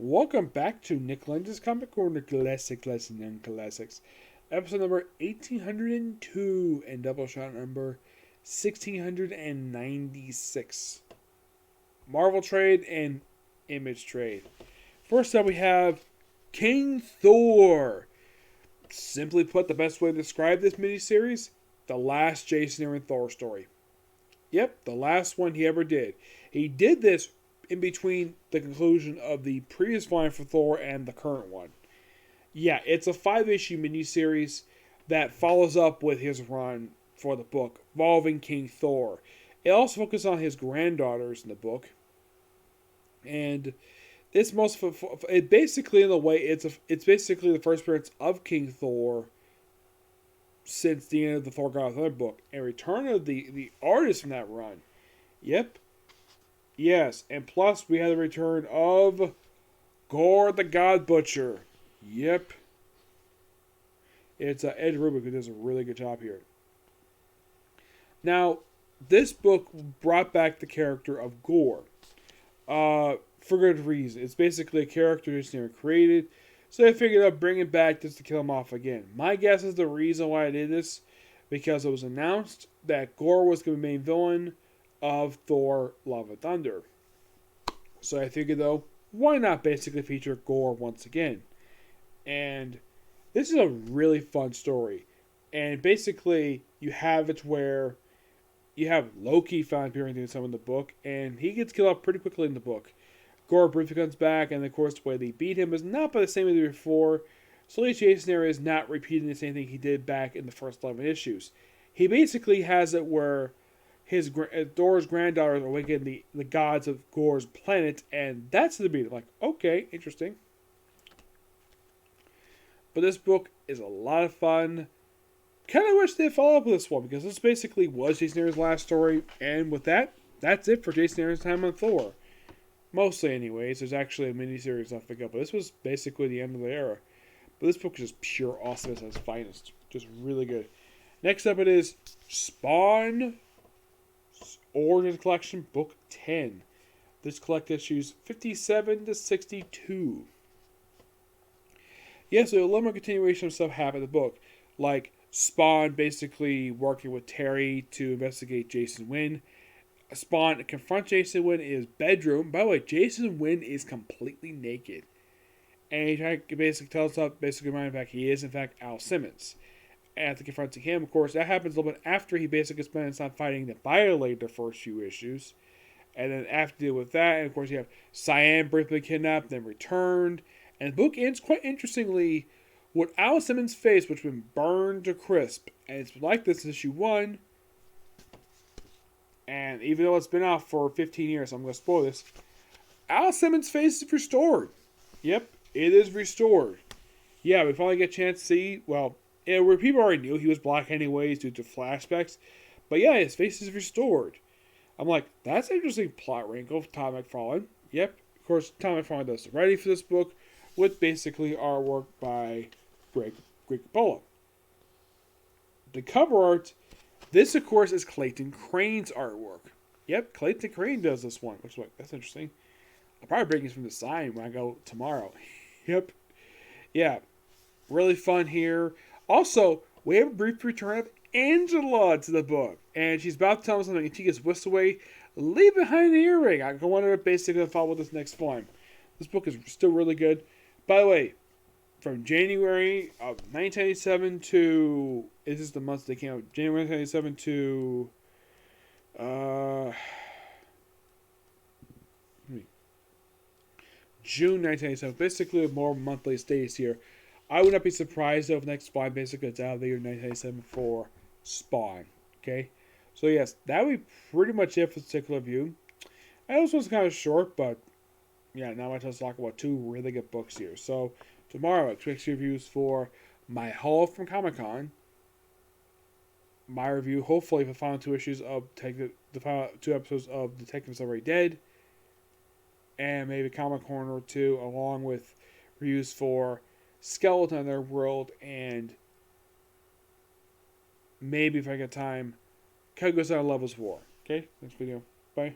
Welcome back to Nick Lenz's Comic Corner Classic Lesson and Classics. Episode number 1802 and Doubleshot number 1696. Marvel trade and Image trade. First up we have King Thor. Simply put, the best way to describe this miniseries, the last Jason Aaron Thor story. Yep, the last one he ever did. He did this in between the conclusion of the previous volume for Thor and the current one. Yeah, it's a 5-issue miniseries that follows up with his run for the book involving King Thor. It also focuses on his granddaughters in the book, and it's it basically in a way it's basically the first appearance of King Thor since the end of the Thor God of Thunder book and return of the artist from that run. Yep. Yes, and plus we had the return of Gore the God Butcher. Yep. It's Ed Rubik who does a really good job here. Now, this book brought back the character of Gore. For good reason. It's basically a character that's never created, so I figured I'd bring it back just to kill him off again. My guess is the reason why I did this, because it was announced that Gore was going to be the main villain of Thor Love and Thunder. So I figured, though, why not basically feature Gore once again? And this is a really fun story. And basically, you have it where you have Loki found appearing in some of the book, and he gets killed off pretty quickly in the book. Gore briefly comes back, and of course, the way they beat him is not by the same way as before. So at least Jason Aaron is not repeating the same thing he did back in the first 11 issues. He basically has it where Thor's granddaughters awaken the gods of Gore's planet, and that's the beat. I'm like, okay, interesting. But this book is a lot of fun. Kind of wish they'd follow up with this one, because this basically was Jason Aaron's last story, and with that, that's it for Jason Aaron's time on Thor. Mostly, anyways. There's actually a miniseries I'll pick up, but this was basically the end of the era. But this book is just pure awesomeness at its finest. Just really good. Next up, it is Spawn Origins Collection, Book 10. This collects issues 57 to 62. Yeah, so a little more continuation of stuff happened in the book. Like Spawn basically working with Terry to investigate Jason Wynn. Spawn confronts Jason Wynn in his bedroom. By the way, Jason Wynn is completely naked. And he basically tells us, reminding back he is, in fact, Al Simmons. And after confronting him, of course, that happens a little bit after he basically spends time fighting the violated the first few issues. And then after deal with that, and of course, you have Cyan briefly kidnapped, then returned. And the book ends quite interestingly with Al Simmons' face, which has been burned to crisp. And it's like this in issue 1. And even though it's been out for 15 years, I'm going to spoil this. Al Simmons' face is restored. Yep, it is restored. Yeah, we finally get a chance to see, well, where people already knew he was black anyways due to flashbacks. But yeah, his face is restored. I'm like, that's an interesting plot wrinkle for Tom McFarlane. Yep, of course, Tom McFarlane does the writing for this book with basically artwork by Greg Capullo. The cover art, this, of course, is Clayton Crane's artwork. Yep, Clayton Crane does this one, which is like, that's interesting. I'll probably bring this from the sign when I go tomorrow. Yep. Yeah, really fun here. Also, we have a brief return of Angela to the book. And she's about to tell us something, and she gets whisked away, leave behind the earring. I wanted to basically follow this next volume. This book is still really good. By the way, from January of 1997 to... This is the month they came out. January 1997 to... June 1997. Basically, more monthly stays here. I would not be surprised though if next Spawn basically it's out of the year 1997 for Spawn. Okay? So yes, that would be pretty much it for this particular review. I know this one's kind of short, but yeah, not much else to talk about. 2 really good books here. So tomorrow, expect reviews for my haul from Comic-Con. My review, hopefully, for the final 2 issues of the final 2 episodes of Detectives Already Dead. And maybe Comic Corner or 2, along with reviews for Skeleton Underworld, and maybe if I get time, Kyle goes out of Levels War. Okay, next video. Bye.